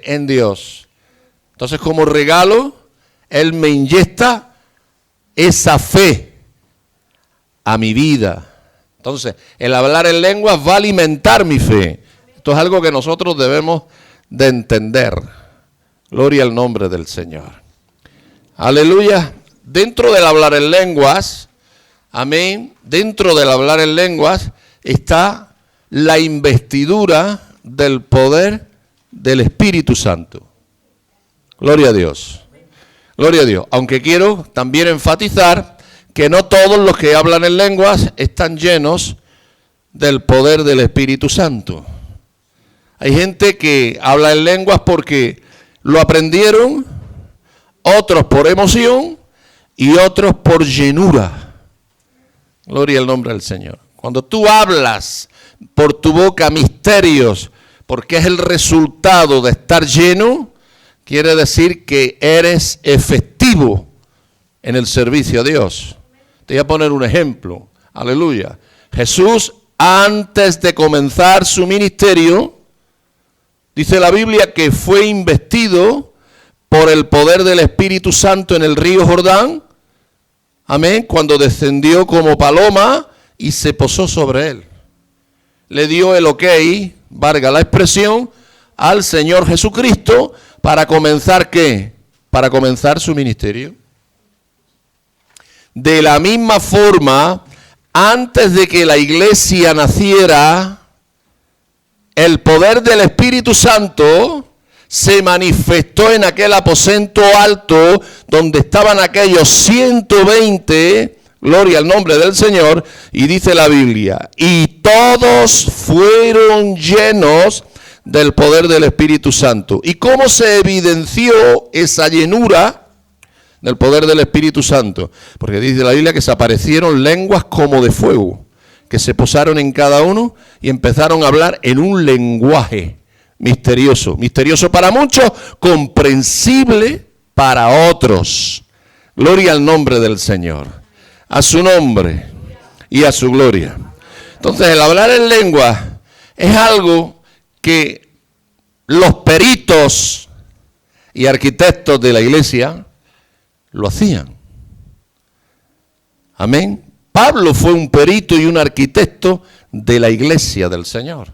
en Dios. Entonces, como regalo, Él me inyecta esa fe a mi vida. Entonces, el hablar en lenguas va a alimentar mi fe. Esto es algo que nosotros debemos de entender. Gloria al nombre del Señor. Aleluya. Dentro del hablar en lenguas, amén, dentro del hablar en lenguas está la investidura del poder del Espíritu Santo. Gloria a Dios. Gloria a Dios. Aunque quiero también enfatizar que no todos los que hablan en lenguas están llenos del poder del Espíritu Santo. Hay gente que habla en lenguas porque lo aprendieron, otros por emoción y otros por llenura. Gloria al nombre del Señor. Cuando tú hablas por tu boca misterios, porque es el resultado de estar lleno, quiere decir que eres efectivo en el servicio a Dios. Te voy a poner un ejemplo. Aleluya. Jesús, antes de comenzar su ministerio, dice la Biblia que fue investido por el poder del Espíritu Santo en el río Jordán. Amén. Cuando descendió como paloma y se posó sobre él. Le dio el ok, valga la expresión, al Señor Jesucristo para comenzar ¿qué? Para comenzar su ministerio. De la misma forma, antes de que la iglesia naciera, el poder del Espíritu Santo se manifestó en aquel aposento alto donde estaban aquellos 120, gloria al nombre del Señor, y dice la Biblia, y todos fueron llenos del poder del Espíritu Santo. ¿Y cómo se evidenció esa llenura del poder del Espíritu Santo? Porque dice la Biblia que se aparecieron lenguas como de fuego, que se posaron en cada uno y empezaron a hablar en un lenguaje misterioso. Misterioso para muchos, comprensible para otros. Gloria al nombre del Señor. A su nombre y a su gloria. Entonces, el hablar en lengua es algo que los peritos y arquitectos de la iglesia lo hacían. Amén. Pablo fue un perito y un arquitecto de la iglesia del Señor.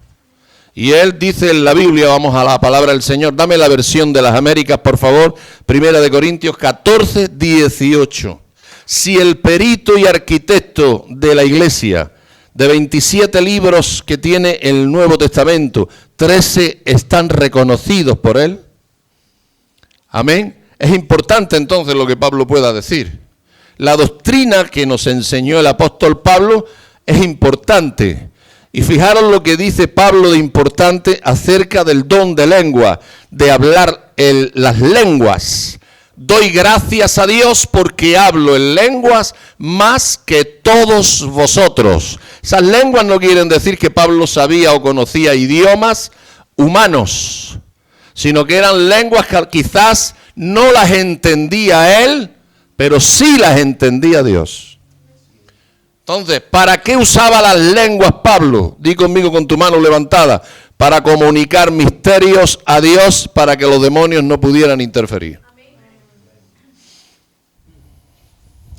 Y él dice en la Biblia, vamos a la palabra del Señor, dame la versión de las Américas, por favor, 1 Corintios 14, 18. Si el perito y arquitecto de la iglesia, de 27 libros que tiene el Nuevo Testamento, 13 están reconocidos por él, amén, es importante entonces lo que Pablo pueda decir. La doctrina que nos enseñó el apóstol Pablo es importante. Y fijaros lo que dice Pablo de importante acerca del don de lengua, de hablar las lenguas. Doy gracias a Dios porque hablo en lenguas más que todos vosotros. Esas lenguas no quieren decir que Pablo sabía o conocía idiomas humanos, sino que eran lenguas que quizás no las entendía él, pero sí las entendía Dios. Entonces, ¿para qué usaba las lenguas Pablo? Di conmigo con tu mano levantada. Para comunicar misterios a Dios para que los demonios no pudieran interferir.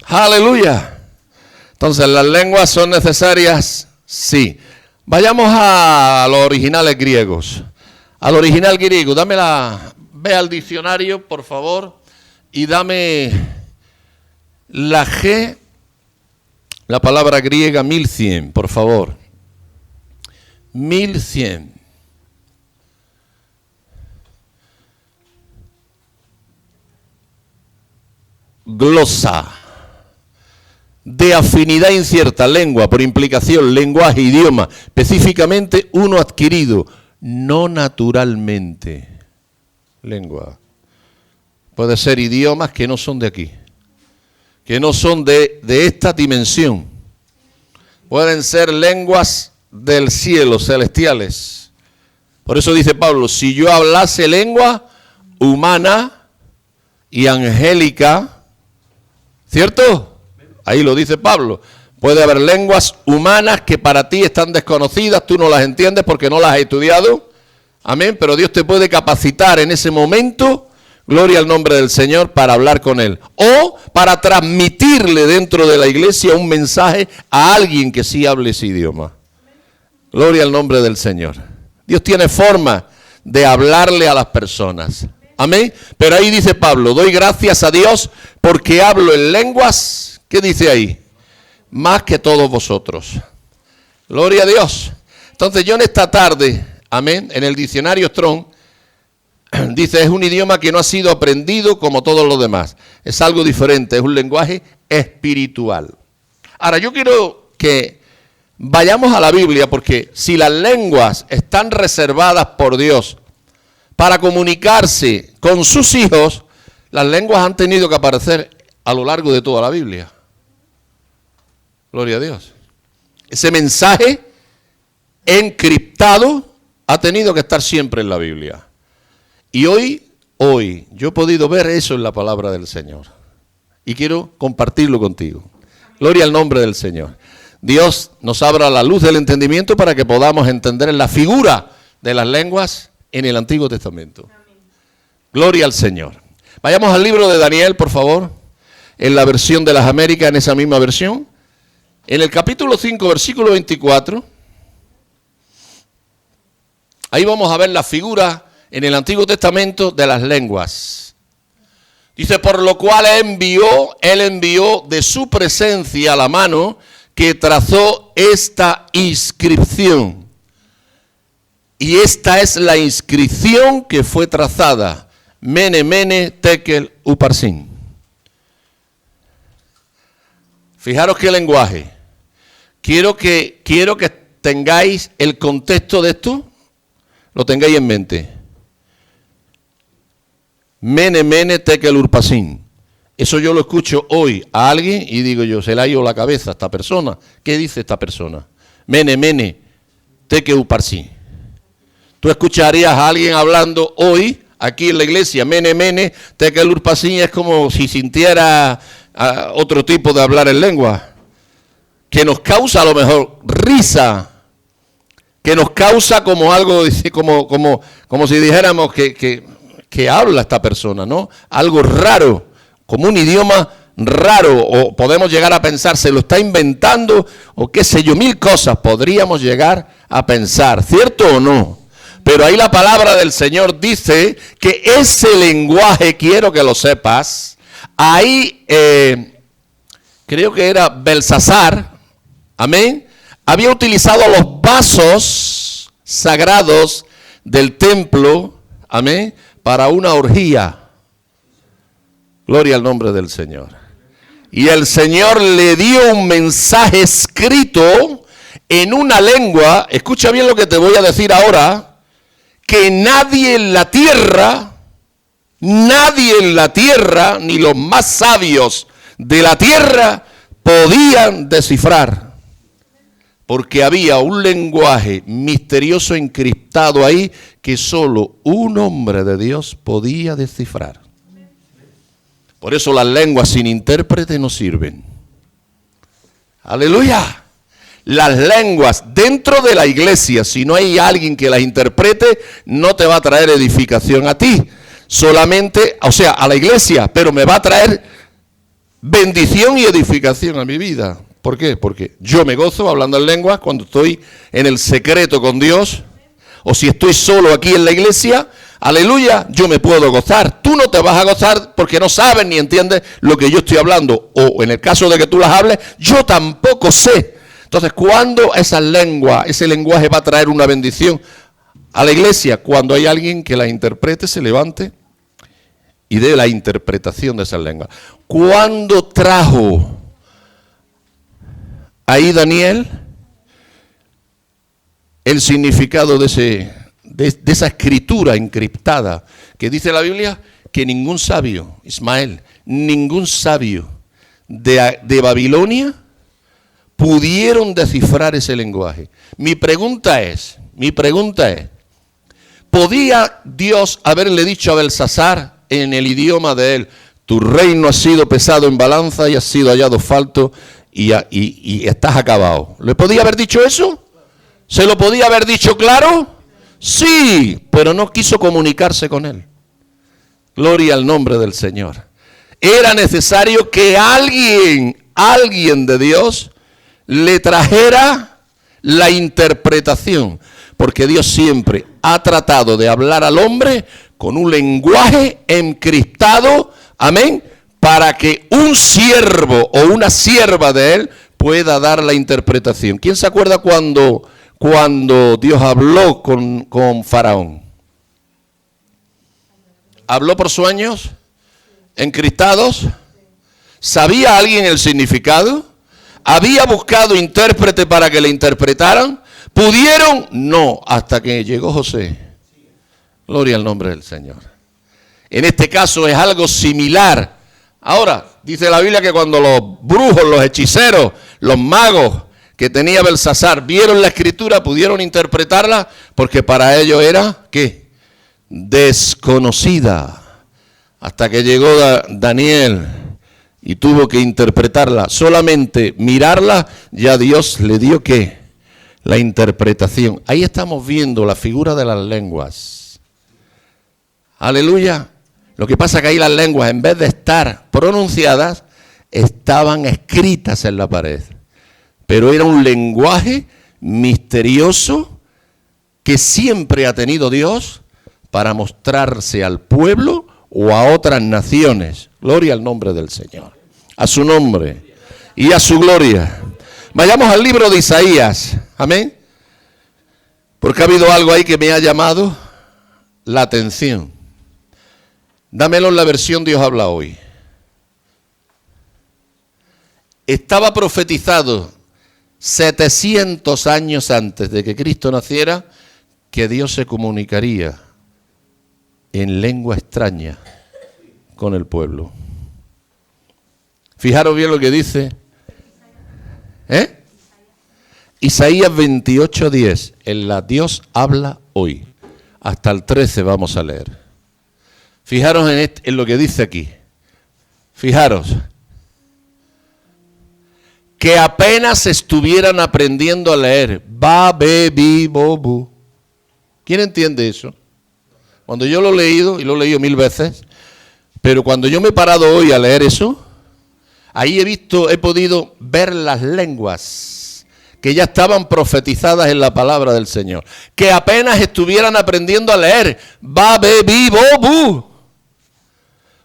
Aleluya. Entonces, ¿las lenguas son necesarias? Sí. Vayamos a los originales griegos. Al original griego, ve al diccionario, por favor, y dame la G, la palabra griega 1100, por favor. 1100. Glosa. De afinidad incierta, lengua, por implicación, lenguaje, idioma, específicamente uno adquirido, no naturalmente. Lengua. Puede ser idiomas que no son de aquí, que no son de esta dimensión. Pueden ser lenguas del cielo, celestiales. Por eso dice Pablo, si yo hablase lengua humana y angélica, ¿cierto? Ahí lo dice Pablo. Puede haber lenguas humanas que para ti están desconocidas, tú no las entiendes porque no las has estudiado. Amén. Pero Dios te puede capacitar en ese momento, gloria al nombre del Señor, para hablar con Él. O para transmitirle dentro de la iglesia un mensaje a alguien que sí hable ese idioma. Gloria al nombre del Señor. Dios tiene forma de hablarle a las personas. Amén. Pero ahí dice Pablo, doy gracias a Dios porque hablo en lenguas. ¿Qué dice ahí? Más que todos vosotros. Gloria a Dios. Entonces yo en esta tarde, amén, en el diccionario Strong, dice, es un idioma que no ha sido aprendido como todos los demás. Es algo diferente, es un lenguaje espiritual. Ahora yo quiero que vayamos a la Biblia, porque si las lenguas están reservadas por Dios para comunicarse con sus hijos, las lenguas han tenido que aparecer a lo largo de toda la Biblia. Gloria a Dios. Ese mensaje encriptado ha tenido que estar siempre en la Biblia. Y hoy yo he podido ver eso en la palabra del Señor. Y quiero compartirlo contigo. Gloria al nombre del Señor. Dios nos abra la luz del entendimiento para que podamos entender la figura de las lenguas en el Antiguo Testamento. Amén. Gloria al Señor. Vayamos al libro de Daniel, por favor, en la versión de las Américas, en esa misma versión. En el capítulo 5, versículo 24, ahí vamos a ver la figura en el Antiguo Testamento de las lenguas. Dice, por lo cual él envió de su presencia la mano que trazó esta inscripción. Y esta es la inscripción que fue trazada. Mene, mene, tekel, uparsin. Fijaros qué lenguaje. Quiero que tengáis el contexto de esto, lo tengáis en mente. Mene, mene, tekel, uparsin. Eso yo lo escucho hoy a alguien y digo yo, se le ha ido la cabeza a esta persona. ¿Qué dice esta persona? Mene, mene, tekel, uparsin. Tú escucharías a alguien hablando hoy, aquí en la iglesia, mene, mene, tekel, uparsin, es como si sintiera otro tipo de hablar en lengua, que nos causa a lo mejor risa, que nos causa como algo, como si dijéramos que habla esta persona, ¿no? Algo raro, como un idioma raro, o podemos llegar a pensar, se lo está inventando, o qué sé yo, mil cosas podríamos llegar a pensar, ¿cierto o no? Pero ahí la palabra del Señor dice que ese lenguaje, quiero que lo sepas, ahí creo que era Belsasar, amén, había utilizado los vasos sagrados del templo, amén, para una orgía. Gloria al nombre del Señor. Y el Señor le dio un mensaje escrito en una lengua, escucha bien lo que te voy a decir ahora, que nadie en la tierra, ni los más sabios de la tierra podían descifrar. Porque había un lenguaje misterioso encriptado ahí que solo un hombre de Dios podía descifrar. Por eso las lenguas sin intérprete no sirven. Aleluya. Las lenguas dentro de la iglesia, si no hay alguien que las interprete, no te va a traer edificación a ti. Solamente, o sea, a la iglesia, pero me va a traer bendición y edificación a mi vida. ¿Por qué? Porque yo me gozo hablando en lenguas cuando estoy en el secreto con Dios, o si estoy solo aquí en la iglesia, aleluya, yo me puedo gozar. Tú no te vas a gozar porque no sabes ni entiendes lo que yo estoy hablando, o en el caso de que tú las hables, yo tampoco sé. Entonces, ¿cuándo esa lengua, ese lenguaje va a traer una bendición a la iglesia? Cuando hay alguien que la interprete, se levante y dé la interpretación de esa lengua. ¿Cuándo trajo ahí Daniel el significado de esa escritura encriptada que dice la Biblia que ningún sabio, Ismael, ningún sabio de Babilonia pudieron descifrar ese lenguaje? Mi pregunta es, ¿podía Dios haberle dicho a Belsasar en el idioma de él, tu reino ha sido pesado en balanza y has sido hallado falto y estás acabado? ¿Le podía haber dicho eso? ¿Se lo podía haber dicho claro? Sí, pero no quiso comunicarse con él. Gloria al nombre del Señor. Era necesario que alguien de Dios le trajera la interpretación, porque Dios siempre ha tratado de hablar al hombre con un lenguaje encriptado, amén, para que un siervo o una sierva de él pueda dar la interpretación. ¿Quién se acuerda cuando Dios habló con Faraón? ¿Habló por sueños encriptados? ¿Sabía alguien el significado? ¿Había buscado intérprete para que le interpretaran? ¿Pudieron? No, hasta que llegó José. Gloria al nombre del Señor. En este caso es algo similar. Ahora, dice la Biblia que cuando los brujos, los hechiceros, los magos que tenía Belsasar vieron la escritura, pudieron interpretarla, porque para ellos era, ¿qué? Desconocida. Hasta que llegó Daniel y tuvo que interpretarla. Solamente mirarla, ya Dios le dio, ¿qué? La interpretación. Ahí estamos viendo la figura de las lenguas. Aleluya. Lo que pasa es que ahí las lenguas, en vez de estar pronunciadas, estaban escritas en la pared. Pero era un lenguaje misterioso que siempre ha tenido Dios para mostrarse al pueblo o a otras naciones. Gloria al nombre del Señor. A su nombre y a su gloria. Vayamos al libro de Isaías. Amén. Porque ha habido algo ahí que me ha llamado la atención. Dámelo en la versión Dios habla hoy. Estaba profetizado 700 años antes de que Cristo naciera que Dios se comunicaría en lengua extraña con el pueblo. Fijaros bien lo que dice. Isaías 28:10. En la Dios habla hoy. Hasta el 13 vamos a leer. Fijaros en lo que dice aquí. Fijaros. Que apenas estuvieran aprendiendo a leer. Ba, be, bi, bo, bu. ¿Quién entiende eso? Cuando yo lo he leído, y lo he leído 1000 veces, pero cuando yo me he parado hoy a leer eso, ahí he podido ver las lenguas que ya estaban profetizadas en la palabra del Señor. Que apenas estuvieran aprendiendo a leer. Ba, be, bi, bo, bu.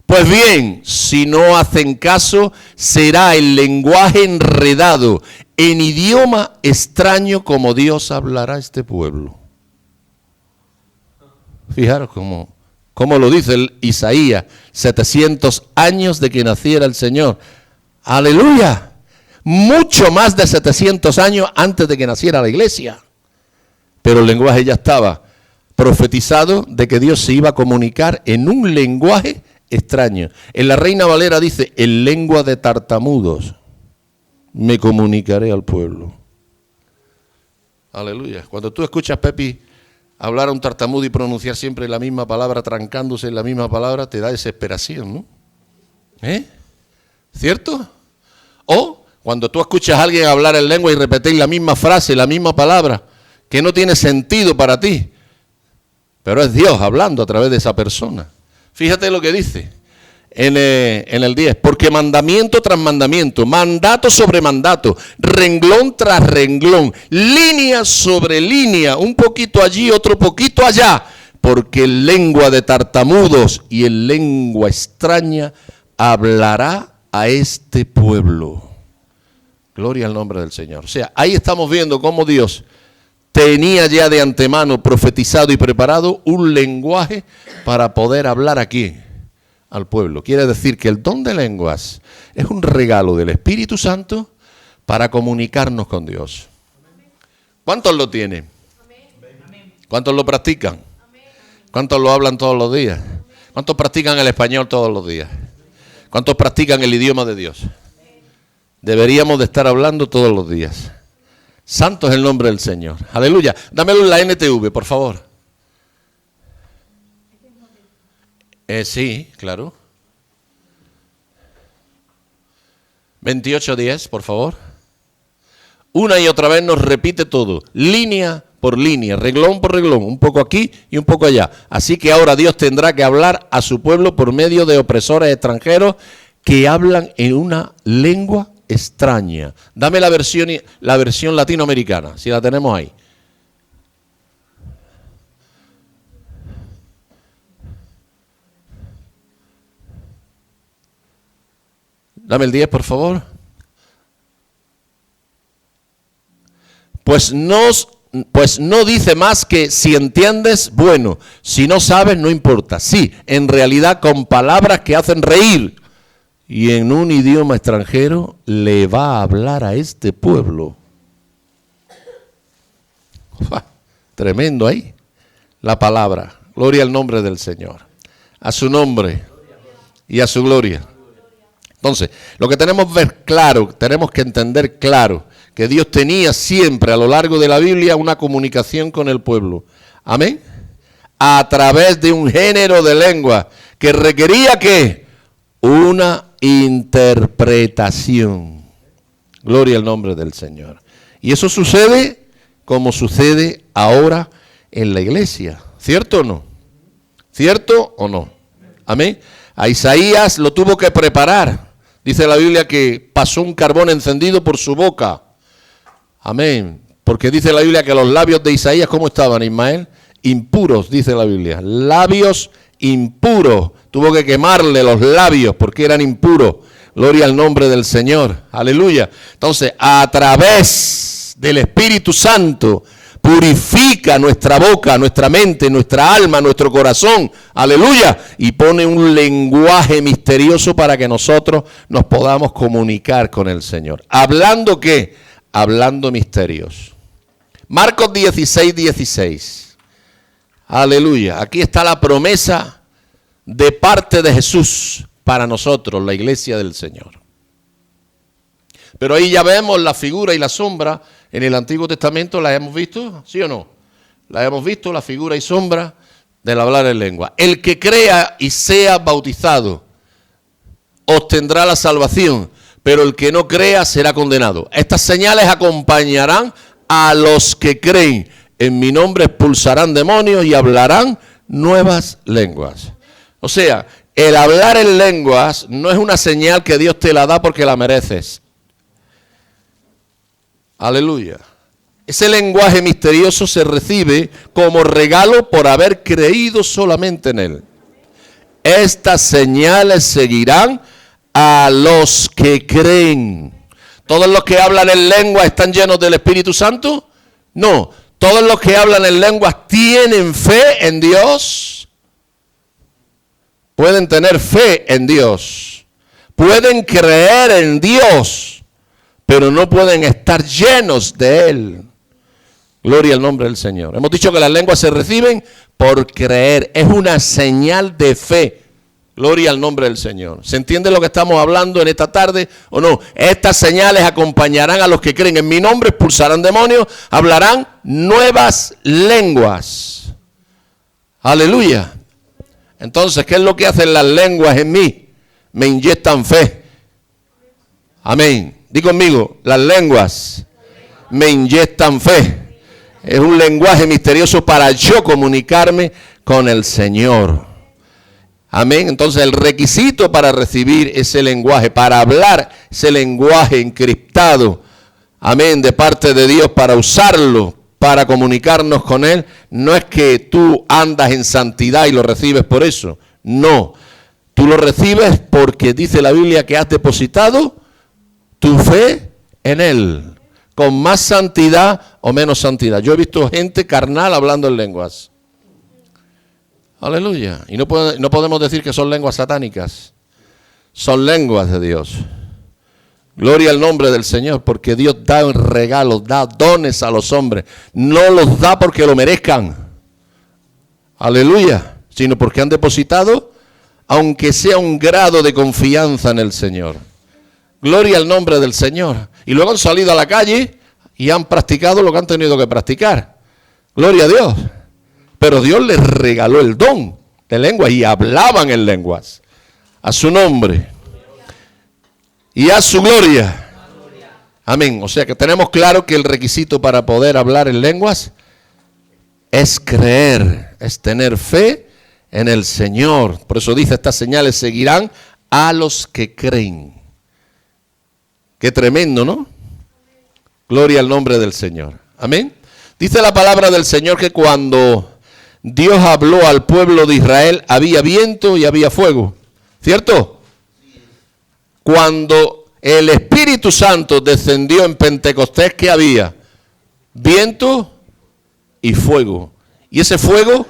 Pues bien, si no hacen caso, será el lenguaje enredado, en idioma extraño como Dios hablará a este pueblo. Fijaros cómo lo dice Isaías, 700 años de que naciera el Señor. ¡Aleluya! Mucho más de 700 años antes de que naciera la iglesia. Pero el lenguaje ya estaba profetizado de que Dios se iba a comunicar en un lenguaje extraño. En la Reina Valera dice, en lengua de tartamudos me comunicaré al pueblo. Aleluya. Cuando tú escuchas, Pepi, hablar a un tartamudo y pronunciar siempre la misma palabra, trancándose en la misma palabra, te da desesperación, ¿no? ¿Cierto? O cuando tú escuchas a alguien hablar en lengua y repetir la misma frase, la misma palabra, que no tiene sentido para ti, pero es Dios hablando a través de esa persona. Fíjate lo que dice en el 10. Porque mandamiento tras mandamiento, mandato sobre mandato, renglón tras renglón, línea sobre línea, un poquito allí, otro poquito allá, porque en lengua de tartamudos y en lengua extraña hablará a este pueblo. Gloria al nombre del Señor. O sea, ahí estamos viendo cómo Dios tenía ya de antemano profetizado y preparado un lenguaje para poder hablar aquí al pueblo. Quiere decir que el don de lenguas es un regalo del Espíritu Santo para comunicarnos con Dios. ¿Cuántos lo tienen? ¿Cuántos lo practican? ¿Cuántos lo hablan todos los días? ¿Cuántos practican el español todos los días? ¿Cuántos practican el idioma de Dios? Deberíamos de estar hablando todos los días. Santo es el nombre del Señor. Aleluya. Dámelo en la NTV, por favor. Sí, claro. 28:10, por favor. Una y otra vez nos repite todo, línea por línea, reglón por reglón, un poco aquí y un poco allá. Así que ahora Dios tendrá que hablar a su pueblo por medio de opresores extranjeros que hablan en una lengua extraña. Dame la versión latinoamericana, si la tenemos ahí. Dame el 10, por favor. Pues no dice más que si entiendes, bueno, si no sabes, no importa. Sí, en realidad con palabras que hacen reír y en un idioma extranjero le va a hablar a este pueblo. ¡Uf! Tremendo ahí, la palabra. Gloria al nombre del Señor, a su nombre y a su gloria. Entonces, lo que tenemos que ver claro, tenemos que entender claro, que Dios tenía siempre a lo largo de la Biblia una comunicación con el pueblo. Amén. A través de un género de lengua que requería ¿qué? Una interpretación. Gloria al nombre del Señor. Y eso sucede como sucede ahora en la iglesia. ¿Cierto o no? ¿Cierto o no? Amén. A Isaías lo tuvo que preparar. Dice la Biblia que pasó un carbón encendido por su boca. Amén. Porque dice la Biblia que los labios de Isaías, ¿cómo estaban, Ismael? Impuros, dice la Biblia. Labios impuros. Tuvo que quemarle los labios porque eran impuros. Gloria al nombre del Señor. Aleluya. Entonces, a través del Espíritu Santo, purifica nuestra boca, nuestra mente, nuestra alma, nuestro corazón, aleluya, y pone un lenguaje misterioso para que nosotros nos podamos comunicar con el Señor. ¿Hablando qué? Hablando misterios. Marcos 16:16. Aleluya. Aquí está la promesa de parte de Jesús para nosotros, la iglesia del Señor. Pero ahí ya vemos la figura y la sombra. En el Antiguo Testamento la hemos visto, ¿sí o no? La hemos visto, la figura y sombra del hablar en lengua. El que crea y sea bautizado obtendrá la salvación, pero el que no crea será condenado. Estas señales acompañarán a los que creen. En mi nombre expulsarán demonios y hablarán nuevas lenguas. O sea, el hablar en lenguas no es una señal que Dios te la da porque la mereces. Aleluya. Ese lenguaje misterioso se recibe como regalo por haber creído solamente en él. Estas señales seguirán a los que creen. ¿Todos los que hablan en lengua están llenos del Espíritu Santo? No. ¿Todos los que hablan en lenguas tienen fe en Dios? Pueden tener fe en Dios. Pueden creer en Dios, pero no pueden estar llenos de Él. Gloria al nombre del Señor. Hemos dicho que las lenguas se reciben por creer. Es una señal de fe. Gloria al nombre del Señor. ¿Se entiende lo que estamos hablando en esta tarde o no? Estas señales acompañarán a los que creen. En mi nombre expulsarán demonios, hablarán nuevas lenguas. Aleluya. Entonces, ¿qué es lo que hacen las lenguas en mí? Me inyectan fe. Amén. Di conmigo, las lenguas me inyectan fe. Es un lenguaje misterioso para yo comunicarme con el Señor. Amén. Entonces el requisito para recibir ese lenguaje, para hablar ese lenguaje encriptado, amén, de parte de Dios, para usarlo, para comunicarnos con Él, no es que tú andas en santidad y lo recibes por eso. No, tú lo recibes porque dice la Biblia que has depositado tu fe en Él, con más santidad o menos santidad. Yo he visto gente carnal hablando en lenguas. Aleluya. Y no podemos decir que son lenguas satánicas. Son lenguas de Dios. Gloria al nombre del Señor, porque Dios da regalos, da dones a los hombres. No los da porque lo merezcan. Aleluya. Sino porque han depositado, aunque sea un grado de confianza en el Señor. Gloria al nombre del Señor. Y luego han salido a la calle y han practicado lo que han tenido que practicar. Gloria a Dios. Pero Dios les regaló el don de lengua y hablaban en lenguas. A su nombre. Y a su gloria. Amén. O sea que tenemos claro que el requisito para poder hablar en lenguas es creer, es tener fe en el Señor. Por eso dice, estas señales seguirán a los que creen. Qué tremendo, ¿no? Gloria al nombre del Señor. Amén. Dice la palabra del Señor que cuando Dios habló al pueblo de Israel, había viento y había fuego. ¿Cierto? Cuando el Espíritu Santo descendió en Pentecostés, ¿qué había? Viento y fuego. Y ese fuego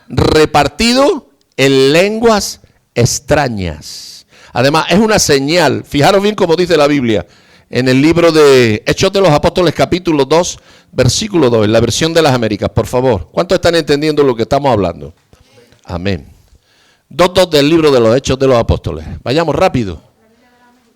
repartido en lenguas extrañas. Además, es una señal. Fijaros bien cómo dice la Biblia. En el libro de Hechos de los Apóstoles, capítulo 2, versículo 2, en la versión de las Américas, por favor. ¿Cuántos están entendiendo lo que estamos hablando? Amén. 2.2 del libro de los Hechos de los Apóstoles. Vayamos rápido.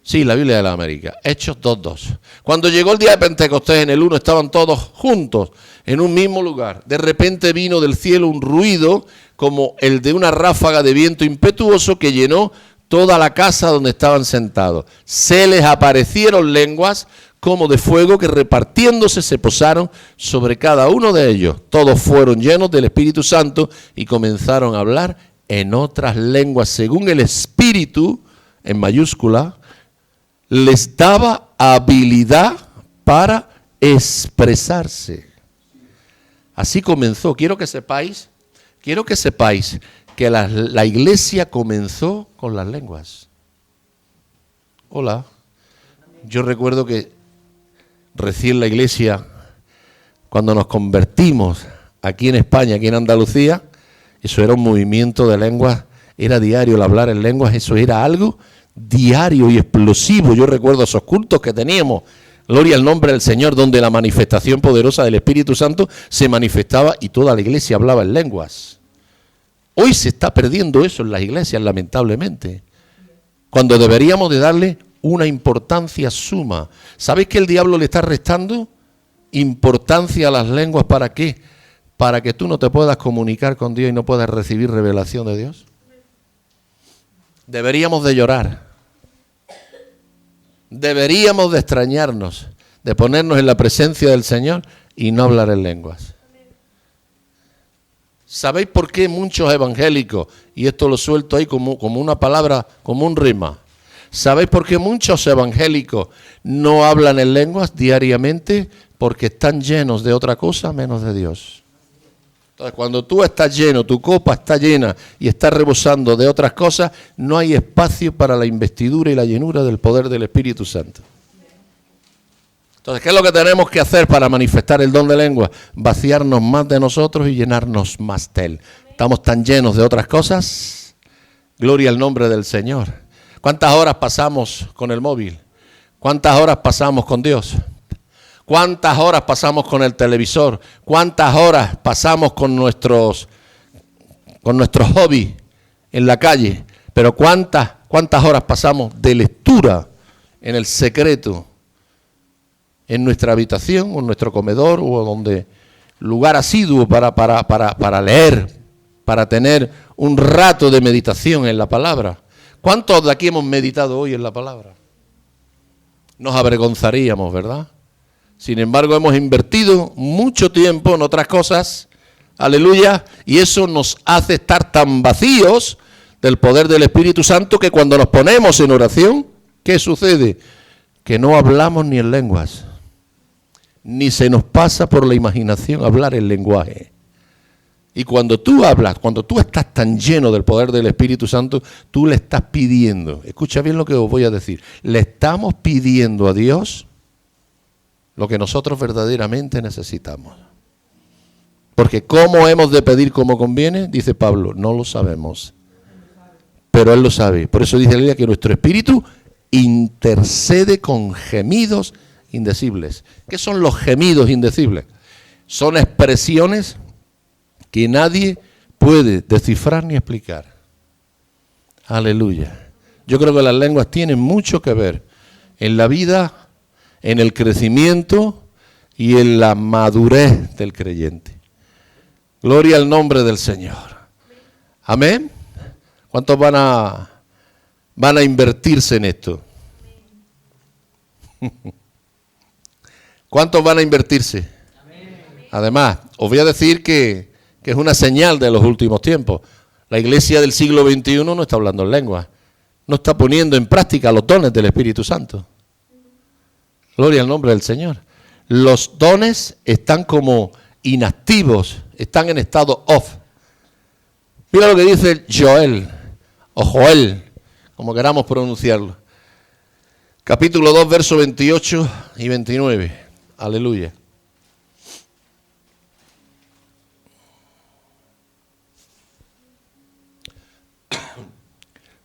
Sí, la Biblia de las Américas. Hechos 2.2. Cuando llegó el día de Pentecostés, en el 1 estaban todos juntos en un mismo lugar. De repente vino del cielo un ruido como el de una ráfaga de viento impetuoso que llenó toda la casa donde estaban sentados. Se les aparecieron lenguas como de fuego que repartiéndose se posaron sobre cada uno de ellos. Todos fueron llenos del Espíritu Santo y comenzaron a hablar en otras lenguas según el Espíritu, en mayúscula, les daba habilidad para expresarse. Así comenzó. Quiero que sepáis que la iglesia comenzó con las lenguas. Hola. Yo recuerdo que recién la iglesia, cuando nos convertimos aquí en España, aquí en Andalucía, eso era un movimiento de lenguas, era diario el hablar en lenguas, eso era algo diario y explosivo. Yo recuerdo esos cultos que teníamos, gloria al nombre del Señor, donde la manifestación poderosa del Espíritu Santo se manifestaba y toda la iglesia hablaba en lenguas. Hoy se está perdiendo eso en las iglesias, lamentablemente, cuando deberíamos de darle una importancia suma. ¿Sabéis que el diablo le está restando importancia a las lenguas? ¿Para qué? Para que tú no te puedas comunicar con Dios y no puedas recibir revelación de Dios. Deberíamos de llorar. Deberíamos de extrañarnos, de ponernos en la presencia del Señor y no hablar en lenguas. ¿Sabéis por qué muchos evangélicos, y esto lo suelto ahí como una palabra, como un rima? ¿Sabéis por qué muchos evangélicos no hablan en lenguas diariamente? Porque están llenos de otra cosa menos de Dios. Entonces, cuando tú estás lleno, tu copa está llena y estás rebosando de otras cosas, no hay espacio para la investidura y la llenura del poder del Espíritu Santo. Entonces, ¿qué es lo que tenemos que hacer para manifestar el don de lengua? Vaciarnos más de nosotros y llenarnos más de Él. Estamos tan llenos de otras cosas. Gloria al nombre del Señor. ¿Cuántas horas pasamos con el móvil? ¿Cuántas horas pasamos con Dios? ¿Cuántas horas pasamos con el televisor? ¿Cuántas horas pasamos con nuestros hobbies en la calle? Pero ¿cuántas horas pasamos de lectura en el secreto? En nuestra habitación, o en nuestro comedor, o donde lugar asiduo para leer, para tener un rato de meditación en la palabra. ¿Cuántos de aquí hemos meditado hoy en la palabra? Nos avergonzaríamos, ¿verdad? Sin embargo, hemos invertido mucho tiempo en otras cosas, aleluya, y eso nos hace estar tan vacíos del poder del Espíritu Santo que cuando nos ponemos en oración, ¿qué sucede? Que no hablamos ni en lenguas, ni se nos pasa por la imaginación hablar el lenguaje. Y cuando tú hablas, cuando tú estás tan lleno del poder del Espíritu Santo, tú le estás pidiendo, escucha bien lo que os voy a decir, le estamos pidiendo a Dios lo que nosotros verdaderamente necesitamos. Porque ¿cómo hemos de pedir como conviene? Dice Pablo, no lo sabemos, pero Él lo sabe. Por eso dice la Biblia que nuestro espíritu intercede con gemidos indecibles. ¿Qué son los gemidos indecibles? Son expresiones que nadie puede descifrar ni explicar. Aleluya. Yo creo que las lenguas tienen mucho que ver en la vida, en el crecimiento y en la madurez del creyente. Gloria al nombre del Señor. Amén. ¿Cuántos van a invertirse en esto? ¿Cuántos van a invertirse? Además, os voy a decir que que es una señal de los últimos tiempos. La iglesia del siglo XXI no está hablando en lenguas, no está poniendo en práctica los dones del Espíritu Santo. Gloria al nombre del Señor. Los dones están como inactivos, están en estado off. Mira lo que dice Joel, o Joel, como queramos pronunciarlo. Capítulo 2, versos 28 y 29. Aleluya.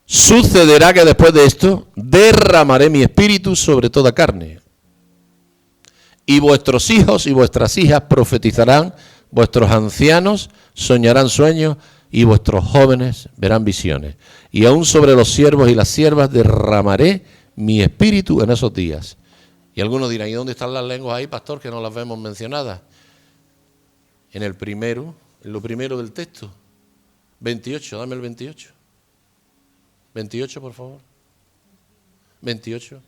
Sucederá que después de esto derramaré mi espíritu sobre toda carne. Y vuestros hijos y vuestras hijas profetizarán, vuestros ancianos soñarán sueños y vuestros jóvenes verán visiones. Y aún sobre los siervos y las siervas derramaré mi espíritu en esos días. Y algunos dirán, ¿y dónde están las lenguas ahí, pastor, que no las vemos mencionadas? En el primero, en lo primero del texto. 28, dame el 28. 28, por favor. 28.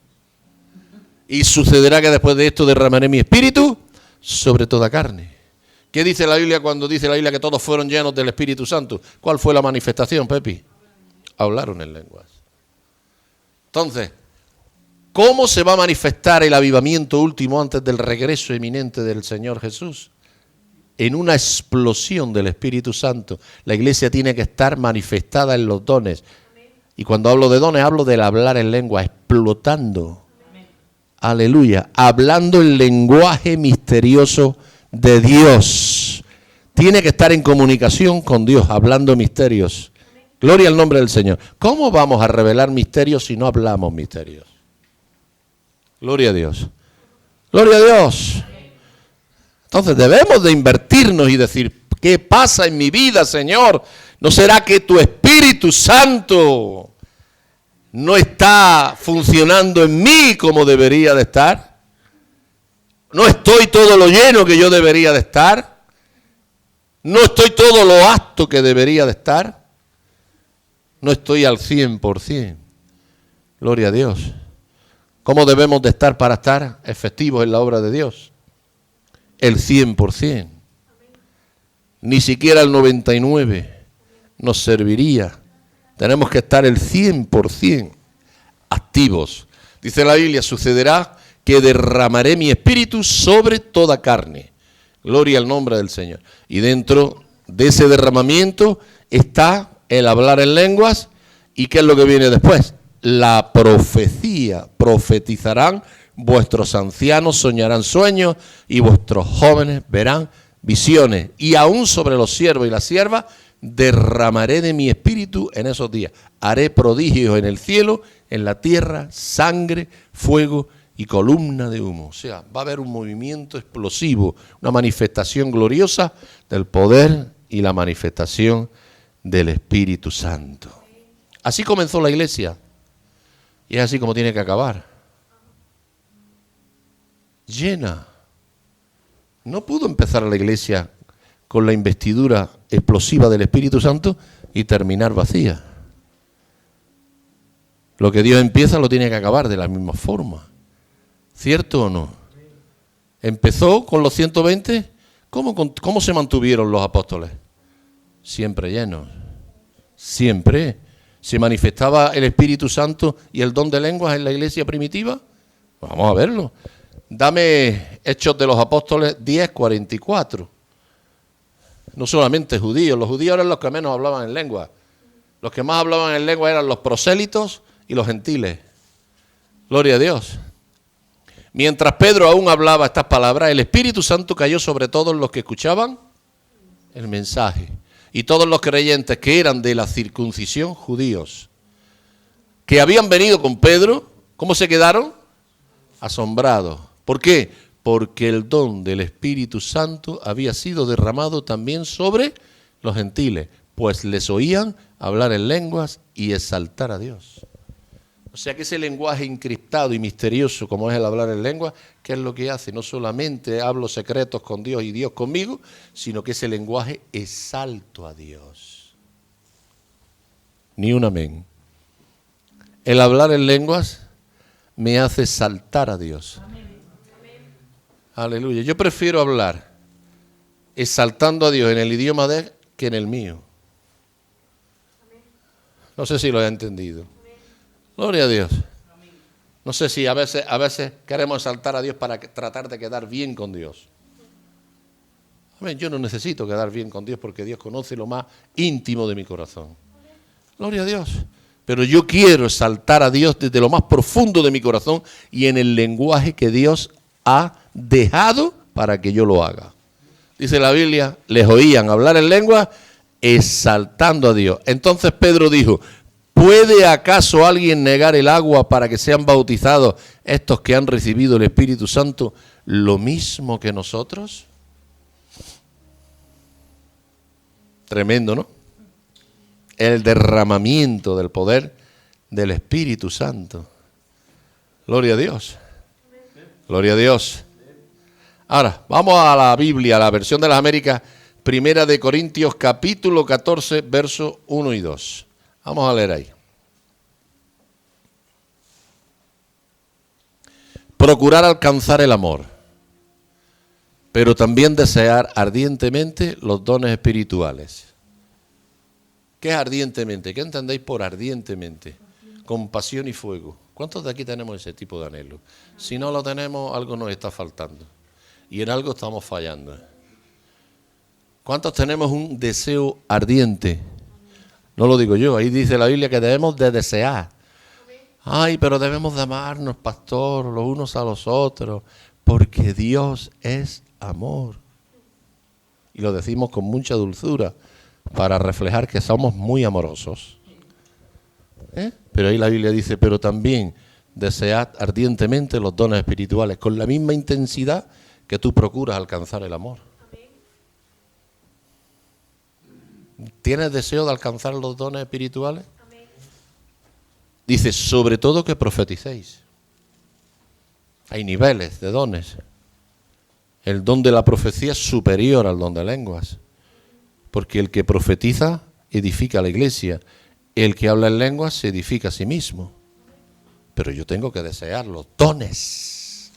Y sucederá que después de esto derramaré mi espíritu sobre toda carne. ¿Qué dice la Biblia cuando dice la Biblia que todos fueron llenos del Espíritu Santo? ¿Cuál fue la manifestación, Pepi? Hablaron en lenguas. Entonces, ¿cómo se va a manifestar el avivamiento último antes del regreso eminente del Señor Jesús? En una explosión del Espíritu Santo. La iglesia tiene que estar manifestada en los dones. Y cuando hablo de dones, hablo del hablar en lengua, explotando. Aleluya. Hablando el lenguaje misterioso de Dios. Tiene que estar en comunicación con Dios, hablando misterios. Gloria al nombre del Señor. ¿Cómo vamos a revelar misterios si no hablamos misterios? Gloria a Dios. Gloria a Dios. Entonces debemos de invertirnos y decir, ¿qué pasa en mi vida, Señor? ¿No será que tu Espíritu Santo no está funcionando en mí como debería de estar? ¿No estoy todo lo lleno que yo debería de estar? ¿No estoy todo lo apto que debería de estar? No estoy al 100%. Gloria a Dios. ¿Cómo debemos de estar para estar efectivos en la obra de Dios? El 100%. Ni siquiera el 99% nos serviría. Tenemos que estar el 100% activos. Dice la Biblia, sucederá que derramaré mi espíritu sobre toda carne. Gloria al nombre del Señor. Y dentro de ese derramamiento está el hablar en lenguas. ¿Y qué es lo que viene después? La profecía. Profetizarán, vuestros ancianos soñarán sueños y vuestros jóvenes verán visiones. Y aún sobre los siervos y las siervas derramaré de mi espíritu en esos días. Haré prodigios en el cielo, en la tierra, sangre, fuego y columna de humo. O sea, va a haber un movimiento explosivo, una manifestación gloriosa del poder y la manifestación del Espíritu Santo. Así comenzó la iglesia y es así como tiene que acabar. Llena. No pudo empezar la iglesia con la investidura explosiva del Espíritu Santo y terminar vacía. Lo que Dios empieza lo tiene que acabar de la misma forma. ¿Cierto o no? Empezó con los 120. ¿Cómo se mantuvieron los apóstoles? Siempre llenos. Siempre. ¿Se manifestaba el Espíritu Santo y el don de lenguas en la iglesia primitiva? Vamos a verlo. Dame Hechos de los Apóstoles 10:44. No solamente judíos. Los judíos eran los que menos hablaban en lengua. Los que más hablaban en lengua eran los prosélitos y los gentiles. Gloria a Dios. Mientras Pedro aún hablaba estas palabras, el Espíritu Santo cayó sobre todos los que escuchaban el mensaje. Y todos los creyentes que eran de la circuncisión, judíos, que habían venido con Pedro, ¿cómo se quedaron? Asombrados. ¿Por qué? Porque el don del Espíritu Santo había sido derramado también sobre los gentiles, pues les oían hablar en lenguas y exaltar a Dios. O sea que ese lenguaje encriptado y misterioso como es el hablar en lengua, ¿qué es lo que hace? No solamente hablo secretos con Dios y Dios conmigo, sino que ese lenguaje exalto a Dios. Ni un amén. El hablar en lenguas me hace saltar a Dios. Amén. Aleluya. Yo prefiero hablar exaltando a Dios en el idioma de él que en el mío. No sé si lo he entendido. Gloria a Dios. No sé si a veces queremos exaltar a Dios para tratar de quedar bien con Dios. Amén. Yo no necesito quedar bien con Dios porque Dios conoce lo más íntimo de mi corazón. Gloria a Dios. Pero yo quiero exaltar a Dios desde lo más profundo de mi corazón y en el lenguaje que Dios ha dejado para que yo lo haga. Dice la Biblia, les oían hablar en lengua exaltando a Dios. Entonces Pedro dijo, ¿puede acaso alguien negar el agua para que sean bautizados estos que han recibido el Espíritu Santo lo mismo que nosotros? Tremendo, ¿no? El derramamiento del poder del Espíritu Santo. Gloria a Dios. Gloria a Dios. Ahora, vamos a la Biblia, a la versión de las Américas, Primera de Corintios, capítulo 14, versos 1 y 2. Vamos a leer ahí. Procurar alcanzar el amor, pero también desear ardientemente los dones espirituales. ¿Qué es ardientemente? ¿Qué entendéis por ardientemente? Con pasión y fuego. ¿Cuántos de aquí tenemos ese tipo de anhelo? Si no lo tenemos, algo nos está faltando. Y en algo estamos fallando. ¿Cuántos tenemos un deseo ardiente? No lo digo yo, ahí dice la Biblia que debemos de desear. Ay, pero debemos de amarnos, pastor, los unos a los otros, porque Dios es amor. Y lo decimos con mucha dulzura, para reflejar que somos muy amorosos. Pero ahí la Biblia dice, pero también desead ardientemente los dones espirituales, con la misma intensidad que tú procuras alcanzar el amor. ¿Tienes deseo de alcanzar los dones espirituales? Dice, sobre todo que profeticéis. Hay niveles de dones. El don de la profecía es superior al don de lenguas. Porque el que profetiza edifica a la iglesia. El que habla en lenguas se edifica a sí mismo. Pero yo tengo que desear los dones.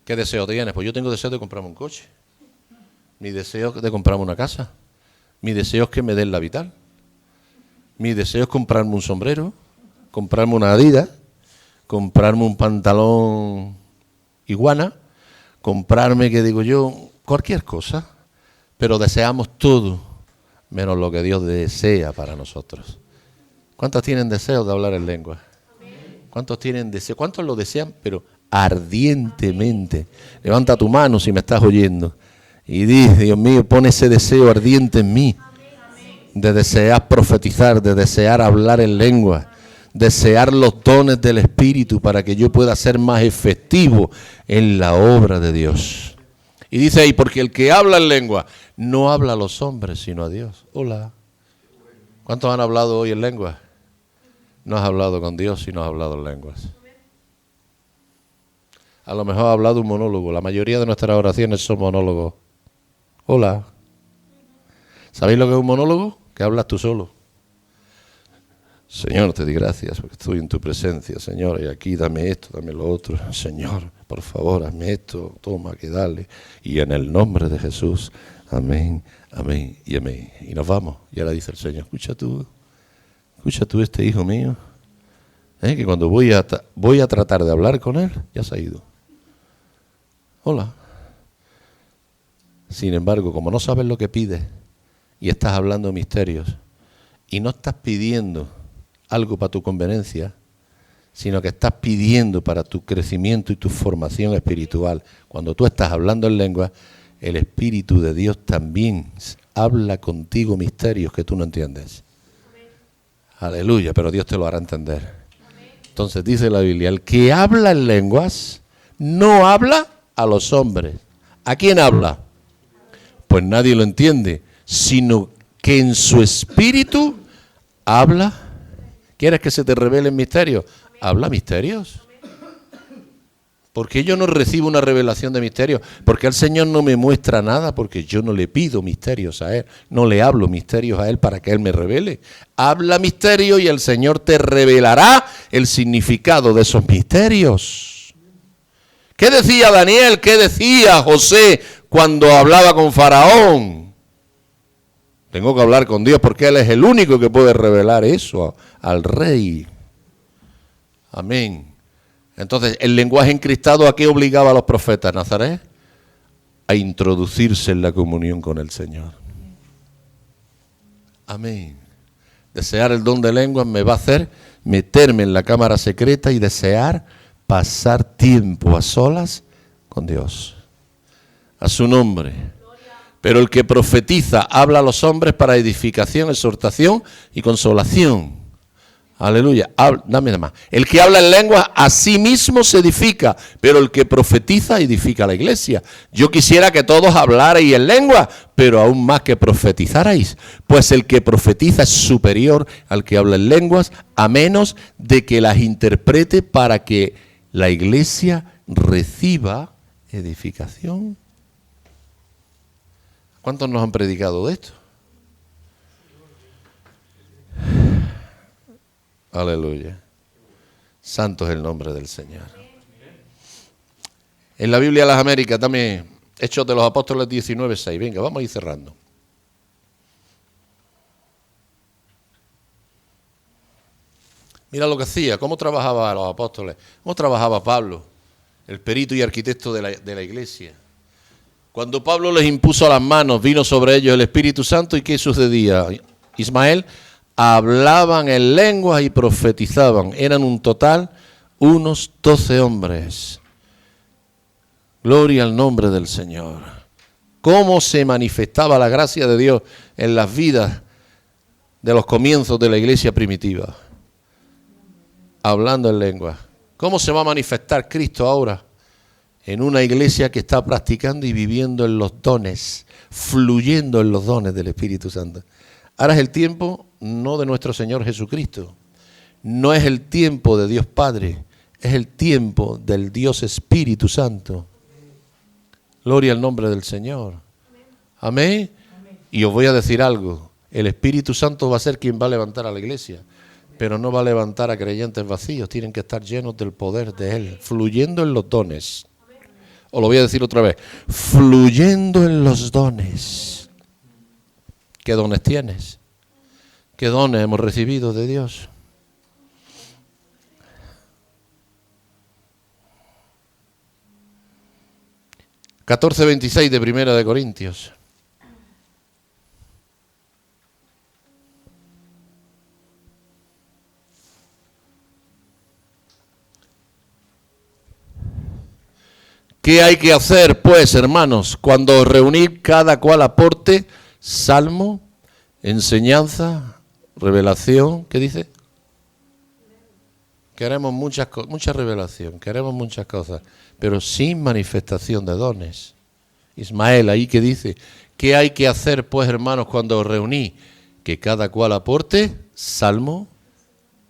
¿Qué deseo tienes? Pues yo tengo deseo de comprarme un coche. Mi deseo es de comprarme una casa. Mi deseo es que me den la vital. Mi deseo es comprarme un sombrero, comprarme una Adidas, comprarme un pantalón iguana, comprarme, que digo yo, cualquier cosa. Pero deseamos todo, menos lo que Dios desea para nosotros. ¿Cuántos tienen deseo de hablar en lengua? ¿Cuántos tienen deseo? ¿Cuántos lo desean? Pero ardientemente. Levanta tu mano si me estás oyendo. Y di, Dios mío, pon ese deseo ardiente en mí. De desear profetizar, de desear hablar en lengua. Desear los dones del Espíritu para que yo pueda ser más efectivo en la obra de Dios. Y dice ahí, porque el que habla en lengua no habla a los hombres, sino a Dios. Hola. ¿Cuántos han hablado hoy en lengua? No has hablado con Dios, sino has hablado en lenguas. A lo mejor has hablado un monólogo. La mayoría de nuestras oraciones son monólogos. Hola. ¿Sabéis lo que es un monólogo? Que hablas tú solo. Señor, te di gracias porque estoy en tu presencia, Señor, y aquí dame esto, dame lo otro. Señor, por favor, hazme esto, toma, que dale. Y en el nombre de Jesús, amén, amén y amén. Y nos vamos. Y ahora dice el Señor, escucha tú este hijo mío, que cuando voy a tratar de hablar con él, ya se ha ido. Hola. Sin embargo, como no sabes lo que pides y estás hablando misterios y no estás pidiendo algo para tu conveniencia, sino que estás pidiendo para tu crecimiento y tu formación espiritual. Cuando tú estás hablando en lengua, el Espíritu de Dios también habla contigo misterios que tú no entiendes. Amén. Aleluya, pero Dios te lo hará entender. Amén. Entonces dice la Biblia, el que habla en lenguas no habla a los hombres. ¿A quién habla? Pues nadie lo entiende, sino que en su espíritu habla. ¿Quieres que se te revelen misterios? Habla misterios. ¿Por qué yo no recibo una revelación de misterios? Porque el Señor no me muestra nada, porque yo no le pido misterios a Él, no le hablo misterios a Él para que Él me revele. Habla misterios y el Señor te revelará el significado de esos misterios. ¿Qué decía Daniel? ¿Qué decía José cuando hablaba con Faraón. Tengo que hablar con Dios porque Él es el único que puede revelar eso al rey. Amén. Entonces, el lenguaje encristado, ¿a qué obligaba a los profetas, Nazaret? A introducirse en la comunión con el Señor. Amén. Desear el don de lenguas me va a hacer meterme en la cámara secreta y desear pasar tiempo a solas con Dios. A su nombre. Pero el que profetiza habla a los hombres para edificación, exhortación y consolación. Aleluya. Dame más. El que habla en lenguas a sí mismo se edifica, pero el que profetiza edifica a la iglesia. Yo quisiera que todos hablarais en lenguas, pero aún más que profetizarais. Pues el que profetiza es superior al que habla en lenguas, a menos de que las interprete para que la iglesia reciba edificación. ¿Cuántos nos han predicado de esto? Aleluya. Santo es el nombre del Señor. En la Biblia de las Américas también, Hechos de los Apóstoles 19:6. Venga, vamos a ir cerrando. Mira lo que hacía, cómo trabajaba los apóstoles, cómo trabajaba Pablo, el perito y arquitecto de la iglesia. Cuando Pablo les impuso las manos, vino sobre ellos el Espíritu Santo, ¿y qué sucedía? Ismael, hablaban en lenguas y profetizaban. Eran un total unos 12 hombres. Gloria al nombre del Señor. ¿Cómo se manifestaba la gracia de Dios en las vidas de los comienzos de la iglesia primitiva? Hablando en lenguas. ¿Cómo se va a manifestar Cristo ahora? En una iglesia que está practicando y viviendo en los dones, fluyendo en los dones del Espíritu Santo. Ahora es el tiempo no de nuestro Señor Jesucristo, no es el tiempo de Dios Padre, es el tiempo del Dios Espíritu Santo. Gloria al nombre del Señor. Amén. Y os voy a decir algo, el Espíritu Santo va a ser quien va a levantar a la iglesia, pero no va a levantar a creyentes vacíos, tienen que estar llenos del poder de Él, fluyendo en los dones. Os lo voy a decir otra vez, fluyendo en los dones. ¿Qué dones tienes? ¿Qué dones hemos recibido de Dios? Capítulo 26 de Primera de Corintios. ¿Qué hay que hacer, pues, hermanos, cuando os reunís, cada cual aporte salmo, enseñanza, revelación? ¿Qué dice? Queremos mucha revelación, queremos muchas cosas, pero sin manifestación de dones. Ismael, ahí que dice, ¿qué hay que hacer, pues, hermanos, cuando os reunís? Que cada cual aporte salmo.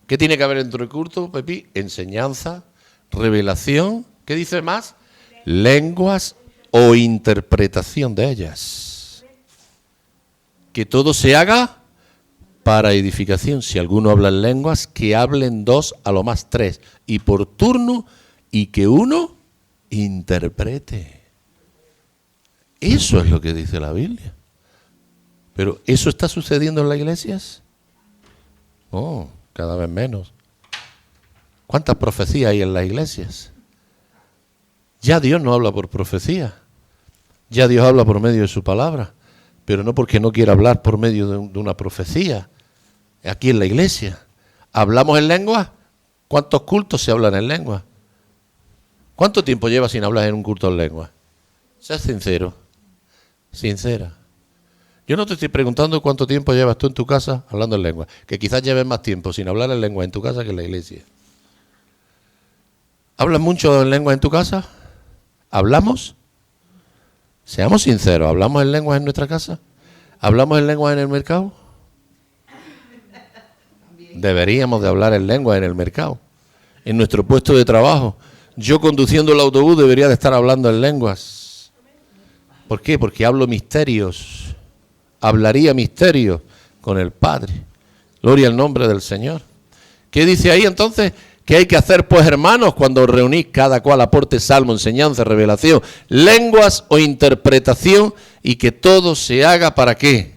¿Qué tiene que haber dentro del culto, Pepi? Enseñanza, revelación. ¿Qué dice más? Lenguas o interpretación de ellas. Que todo se haga para edificación. Si alguno habla en lenguas, que hablen 2, a lo más 3, y por turno, y que uno interprete. Eso es lo que dice la Biblia. Pero ¿eso está sucediendo en las iglesias? Oh, cada vez menos. ¿Cuántas profecías hay en las iglesias? Ya Dios no habla por profecía, ya Dios habla por medio de su palabra, pero no porque no quiera hablar por medio de una profecía. Aquí en la iglesia, ¿hablamos en lengua? ¿Cuántos cultos se hablan en lengua? ¿Cuánto tiempo llevas sin hablar en un culto en lengua? Sé sincero, sincera. Yo no te estoy preguntando cuánto tiempo llevas tú en tu casa hablando en lengua, que quizás lleves más tiempo sin hablar en lengua en tu casa que en la iglesia. ¿Hablas mucho en lengua en tu casa? ¿Hablamos? Seamos sinceros, ¿hablamos en lenguas en nuestra casa? ¿Hablamos en lenguas en el mercado? Deberíamos de hablar en lenguas en el mercado, en nuestro puesto de trabajo. Yo conduciendo el autobús debería de estar hablando en lenguas. ¿Por qué? Porque hablo misterios. Hablaría misterios con el Padre. Gloria al nombre del Señor. ¿Qué dice ahí entonces? ¿Qué hay que hacer, pues, hermanos, cuando os reunís? Cada cual aporte salmo, enseñanza, revelación, lenguas o interpretación, y que todo se haga, ¿para qué?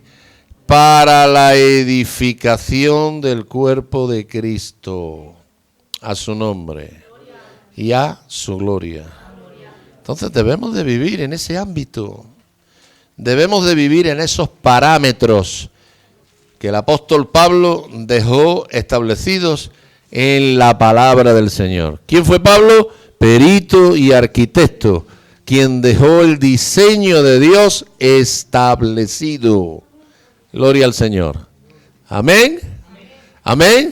Para la edificación del cuerpo de Cristo, a su nombre y a su gloria. Entonces debemos de vivir en ese ámbito, debemos de vivir en esos parámetros que el apóstol Pablo dejó establecidos en la palabra del Señor. ¿Quién fue Pablo? Perito y arquitecto, quien dejó el diseño de Dios establecido. Gloria al Señor. Amén. Amén.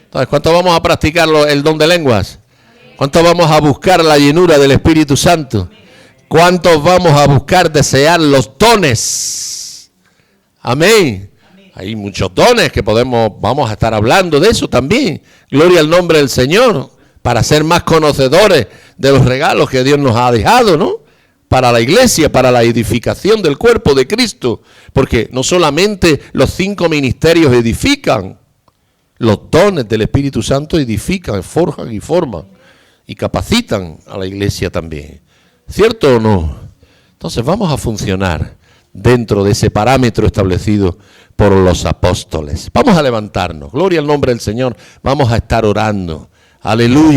Entonces, ¿cuánto vamos a practicar el don de lenguas? ¿Cuánto vamos a buscar la llenura del Espíritu Santo? ¿Cuántos vamos a buscar, desear los dones? Amén. Hay muchos dones que vamos a estar hablando de eso también. Gloria al nombre del Señor, para ser más conocedores de los regalos que Dios nos ha dejado, ¿no? Para la iglesia, para la edificación del cuerpo de Cristo. Porque no solamente los 5 ministerios edifican, los dones del Espíritu Santo edifican, forjan y forman y capacitan a la iglesia también. ¿Cierto o no? Entonces vamos a funcionar dentro de ese parámetro establecido por los apóstoles. Vamos a levantarnos. Gloria al nombre del Señor. Vamos a estar orando. Aleluya.